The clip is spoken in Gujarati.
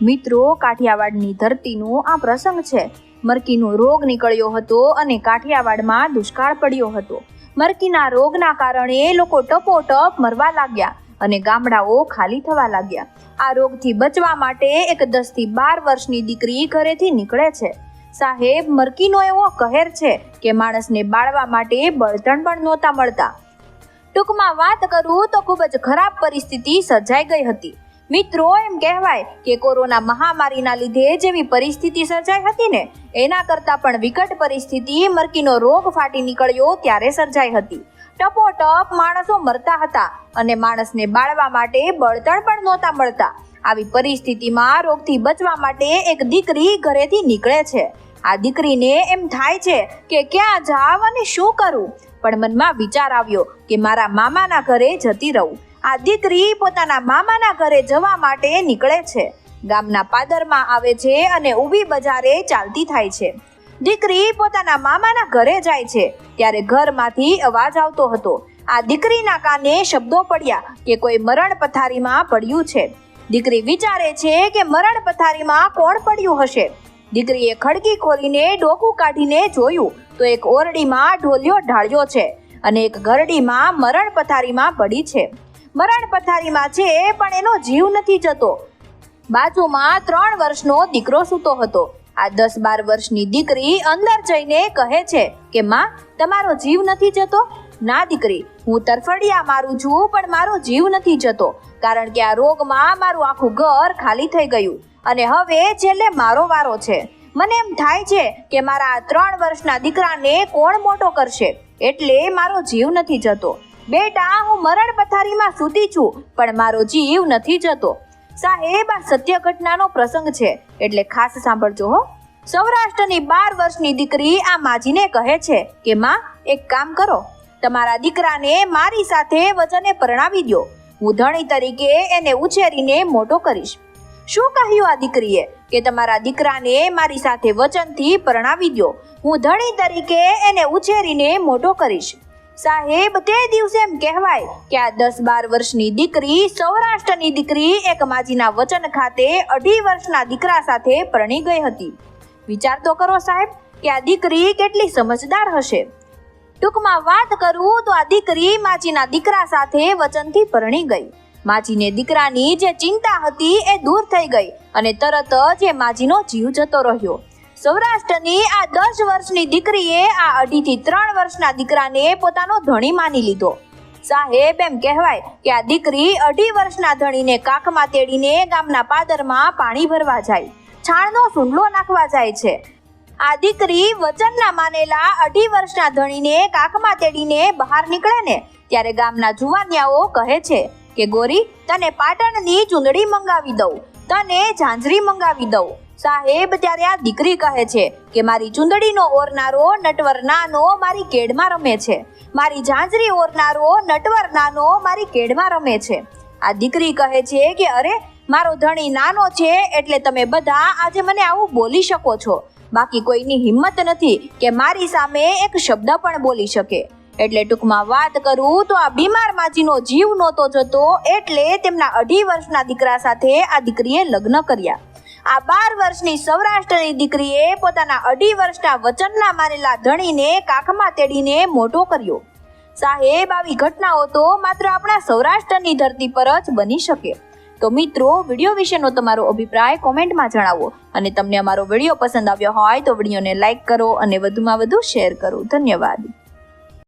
મિત્રો, કાઠિયાવાડની ધરતીનો આ પ્રસંગ છે. મરકીનો રોગ નીકળ્યો હતો અને કાઠિયાવાડમાં દુષ્કાળ પડ્યો હતો. મરકીના રોગના કારણે લોકો ટપોટપ મરવા લાગ્યા અને ગામડાઓ ખાલી થવા લાગ્યા. આ રોગથી બચવા માટે એક 10 થી 12 વર્ષની દીકરી ઘરેથી નીકળે છે. સાહેબ, મરકીનો એવો કહેર છે કે માણસને બાળવા માટે બળતણ પણ નહોતા મળતા. ટૂંકમાં વાત કરું તો ખૂબ જ ખરાબ પરિસ્થિતિ સર્જાઈ ગઈ હતી. મિત્રો, એમ કહેવાય કે કોરોના મહામારીના લીધે જેવી પરિસ્થિતિ સર્જાઈ હતી ને, એના કરતાં પણ વિકટ પરિસ્થિતિ મરકીનો રોગ ફાટી નીકળ્યો ત્યારે સર્જાઈ હતી. ટપોટપ માણસો મરતા હતા અને માણસને બાળવા માટે બળતણ પણ નહોતા મળતા. આવી પરિસ્થિતિમાં રોગથી બચવા માટે એક દીકરી ઘરેથી નીકળે છે. આ દીકરીને એમ થાય છે કે ક્યાં જાવ અને શું કરું, પણ મનમાં વિચાર આવ્યો કે મારા મામાના ઘરે જતી રહું. આ દીકરી પોતાના મામાના ઘરે જવા માટે નીકળે છે. ગામના પાદરમાં આવે છે અને ઊભી બજારે ચાલતી થાય છે. દીકરી પોતાના મામાના ઘરે જાય છે ત્યારે ઘરમાંથી અવાજ આવતો હતો. આ દીકરીના કાને શબ્દો પડ્યા કે કોઈ મરણ પથારીમાં પડ્યું છે. દીકરી વિચારે છે કે મરણ પથારીમાં કોણ પડ્યું હશે. દીકરીએ ખડકી ખોલીને ડોકું કાઢીને જોયું તો એક ઓરડીમાં ઢોલિયો ઢાળ્યો છે અને એક ઘરડીમાં મરણ પથારીમાં પડી છે. મરણ પથારીમાં છે પણ એનો જીવ નથી જતો. બાજુમાં 3 વર્ષનો દીકરો સૂતો હતો. આ 10-12 વર્ષની દીકરી અંદર જઈને કહે છે કે માં, તમારો જીવ નથી જતો? ના દીકરી, હું તરફડિયા મારું છું પણ મારો જીવ નથી જતો, કારણ કે આ રોગમાં મારું આખું ઘર ખાલી થઈ ગયું અને હવે છેલ્લે મારો વારો છે. મને એમ થાય છે કે મારા 3 વર્ષના દીકરાને કોણ મોટો કરશે, એટલે મારો જીવ નથી જતો. બેટા, હું મરણ પથારીમાં સૂતી છું પણ મારો જીવ નથી જતો. સાહેબ, આ સત્ય ઘટનાનો પ્રસંગ છે એટલે ખાસ સાંભળજો હો. સૌરાષ્ટ્રની 12 વર્ષની દીકરી આ માજીને કહે છે કે માં, એક કામ કરો, તમારા દીકરાને મારી સાથે વચને પરણાવી દો. હું ધણી તરીકે એને ઉછેરીને મોટો કરીશ. શું કહ્યું આ દીકરીએ કે તમારા દીકરાને મારી સાથે વચનથી પરણાવી દો, હું ધણી તરીકે એને ઉછેરીને મોટો કરીશ. સાહેબ, તે દિવસે એમ કહેવાય કે આ 10-12 વર્ષની દીકરી, સૌરાષ્ટ્રની દીકરી, એક માજીના વચન ખાતે 2.5 વર્ષના દીકરા સાથે પરણી ગઈ હતી. વિચાર તો કરો સાહેબ કે આ દીકરી કેટલી સમજદાર હશે. ટૂંકમાં વાત કરું તો આ દીકરી માજીના દીકરા સાથે વચનથી પરણી ગઈ. માજીને દીકરાની જે ચિંતા હતી એ દૂર થઈ ગઈ અને તરત જ એ માજીનો જીવ જતો રહ્યો. સૌરાષ્ટ્રની આ 10 વર્ષની દીકરીએ આ 2.5 થી 3 વર્ષના દીકરાને પોતાનો ધણી માની લીધો. સાહેબ, એમ કહેવાય કે આ દીકરી 2.5 વર્ષના ધણીને કાખમાં તેડીને ગામના પાદરમાં પાણી ભરવા જાય, છાણનો સૂંડલો નાખવા જાય છે. આ દીકરી વચનના માનેલા 2.5 વર્ષના ધણીને કાખમાં તેડીને બહાર નીકળે ને ત્યારે ગામના જુવાનિયાઓ કહે છે કે ગોરી, તને પાટણની ચૂંદડી મંગાવી દઉં, તને ઝાંઝરી મંગાવી દઉં. સાહેબ, ત્યારે આ દીકરી કહે છે કે મારી ચૂંદડીનો ઓરનારો નટવર નાનો મારી કેડમાં રમે છે, મારી ઝાંઝરી ઓરનારો નટવર નાનો મારી કેડમાં રમે છે. આ દીકરી કહે છે કે અરે, મારો ધણી નાનો છે એટલે તમે બધા આજે મને આવું બોલી શકો છો, બાકી કોઈની હિંમત નથી કે મારી સામે એક શબ્દ પણ બોલી શકે. એટલે ટૂંકમાં વાત કરું તો આ બીમાર માજીનો જીવ નહોતો જતો એટલે તેમના 2.5 વર્ષના દીકરા સાથે આ દીકરીએ લગ્ન કર્યા. આ 12 વર્ષની સૌરાષ્ટ્રની દીકરીએ પોતાના 2.5 વર્ષના વચનના માનેલા ધણીને કાખમાં તેડીને મોટો કર્યો. સાહેબ, આવી ઘટનાઓ તો માત્ર આપણા સૌરાષ્ટ્રની ધરતી પર જ બની શકે. તો મિત્રો, વિડીયો વિશેનો તમારો અભિપ્રાય કોમેન્ટમાં જણાવો અને તમને અમારો વિડીયો પસંદ આવ્યો હોય તો વિડીયોને લાઈક કરો અને વધુમાં વધુ શેર કરો. ધન્યવાદ.